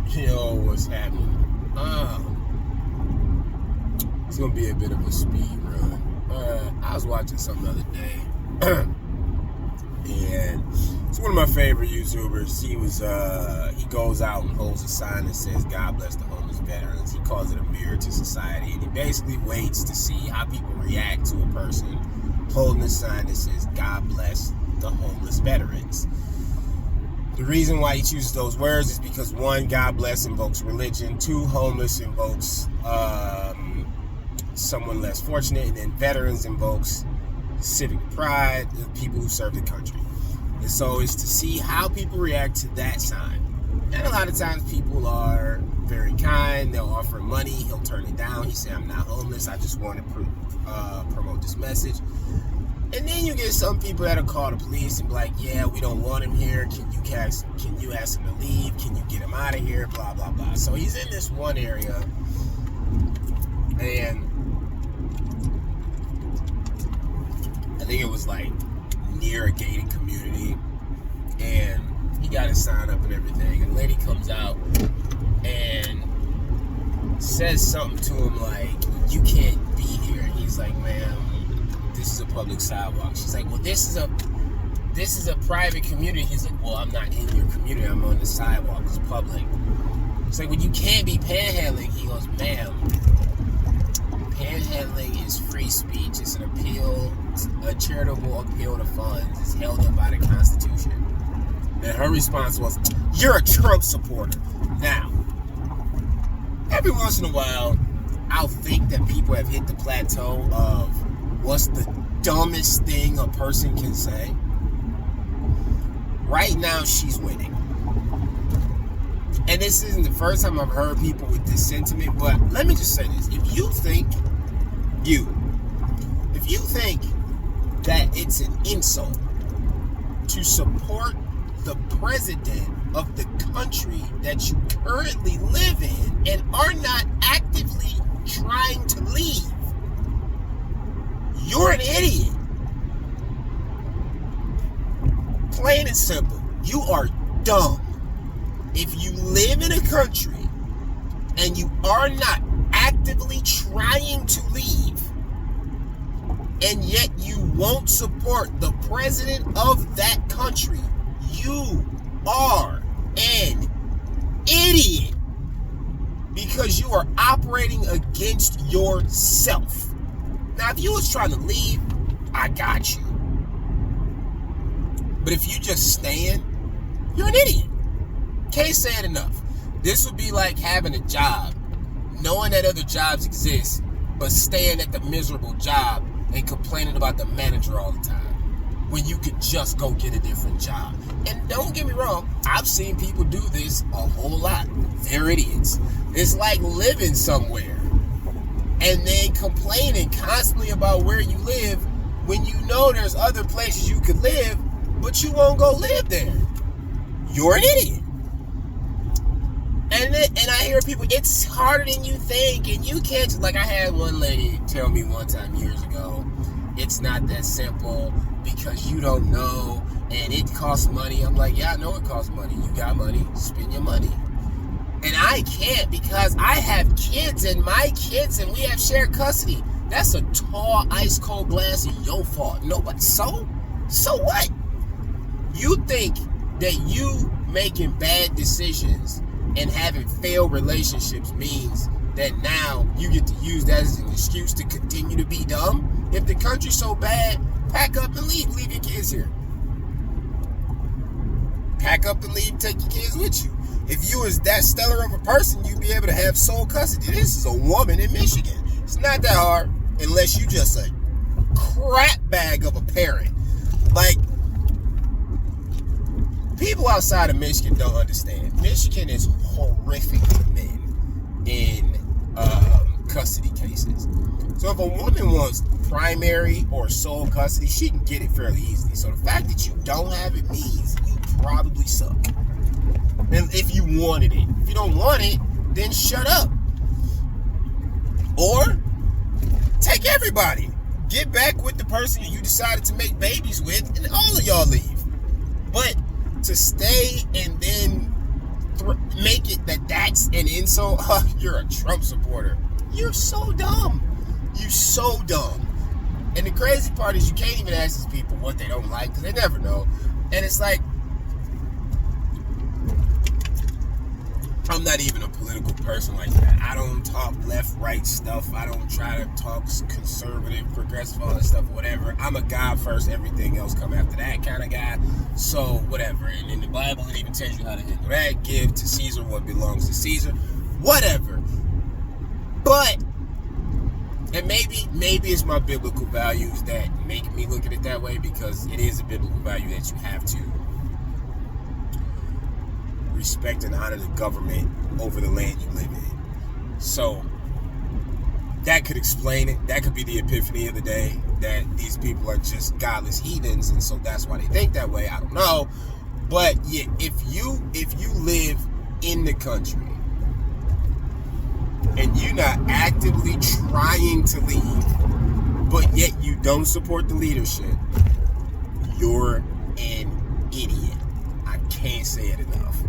Yo, what's happening? It's gonna be a bit of a speed run. I was watching something the other day, and it's one of my favorite YouTubers. He goes out and holds a sign that says "God bless the homeless veterans." He calls it a mirror to society, and he basically waits to see how people react to a person holding a sign that says "God bless the homeless veterans." The reason why he chooses those words is because, one, God bless invokes religion. Two, homeless invokes someone less fortunate. And then veterans invokes civic pride, the people who serve the country. And so it's to see how people react to that sign. And a lot of times people are very kind. They'll offer money. He'll turn it down. He say, "I'm not homeless. I just want to promote this message." And then you get some people that'll call the police and be like, "Yeah, we don't want him here. Can you ask him to leave? Can you get him out of here? Blah, blah, blah." So he's in this one area, and I think it was like near a gated community, and he got his sign up and everything. And the lady comes out and says something to him like, "You can't be here." And he's like, "Ma'am, this is a public sidewalk." She's like, "Well, this is a private community." He's like, "Well, I'm not in your community. I'm on the sidewalk. It's public." It's like, "Well, you can't be panhandling." He goes, "Ma'am, panhandling is free speech. It's an appeal, a charitable appeal to funds. It's held up by the Constitution." And her response was, "You're a Trump supporter." Now, every once in a while, I'll think that people have hit the plateau of what's the dumbest thing a person can say. Right now, she's winning. And this isn't the first time I've heard people with this sentiment, but let me just say this. If you think that it's an insult to support the president of the country that you currently live in and are not actively trying to leave, you're an idiot. Plain and simple. You are dumb. If you live in a country and you are not actively trying to leave, and yet you won't support the president of that country, you are an idiot, because you are operating against yourself. Now, if you was trying to leave, I got you. But if you just stand, you're an idiot. Can't say it enough. This would be like having a job, knowing that other jobs exist, but staying at the miserable job and complaining about the manager all the time, when you could just go get a different job. And don't get me wrong, I've seen people do this a whole lot. They're idiots. It's like living somewhere and then complaining constantly about where you live when you know there's other places you could live, but you won't go live there. You're an idiot. And I hear people, "It's harder than you think, and you can't." Like, I had one lady tell me one time years ago, "It's not that simple because you don't know, and it costs money." I'm like, "Yeah, I know it costs money. You got money, spend your money." And I can't because I have kids, and my kids, and we have shared custody. That's a tall, ice cold glass of your fault. No, but so what? You think that you making bad decisions and having failed relationships means that now you get to use that as an excuse to continue to be dumb? If the country's so bad, pack up and leave. Leave your kids here. Pack up and leave. Take your kids with you. If you was that stellar of a person, you'd be able to have sole custody. This is a woman in Michigan. It's not that hard unless you just a crap bag of a parent. Like, people outside of Michigan don't understand. Michigan is horrific to men in custody cases. So if a woman wants primary or sole custody, she can get it fairly easily. So the fact that you don't have it means you probably suck. And if you wanted it. If you don't want it, then shut up. Or take everybody. Get back with the person you decided to make babies with, and all of y'all leave. But to stay and then make it that's an insult. You're a Trump supporter. You're so dumb. You so dumb. And the crazy part is you can't even ask these people what they don't like because they never know. And it's like, I'm not even a political person like that. I don't talk left-right stuff. I don't try to talk conservative, progressive, all that stuff, whatever. I'm a God first, everything else come after that kind of guy. So, whatever. And in the Bible, it even tells you how to handle that. Give to Caesar what belongs to Caesar. Whatever. But, and maybe it's my biblical values that make me look at it that way, because it is a biblical value that you have to respect and honor the government over the land you live in. So that could explain it. That could be the epiphany of the day, that these people are just godless heathens, and so that's why they think that way. I don't know. But yeah, if you live in the country and you're not actively trying to leave, but yet you don't support the leadership, you're an idiot. I can't say it enough.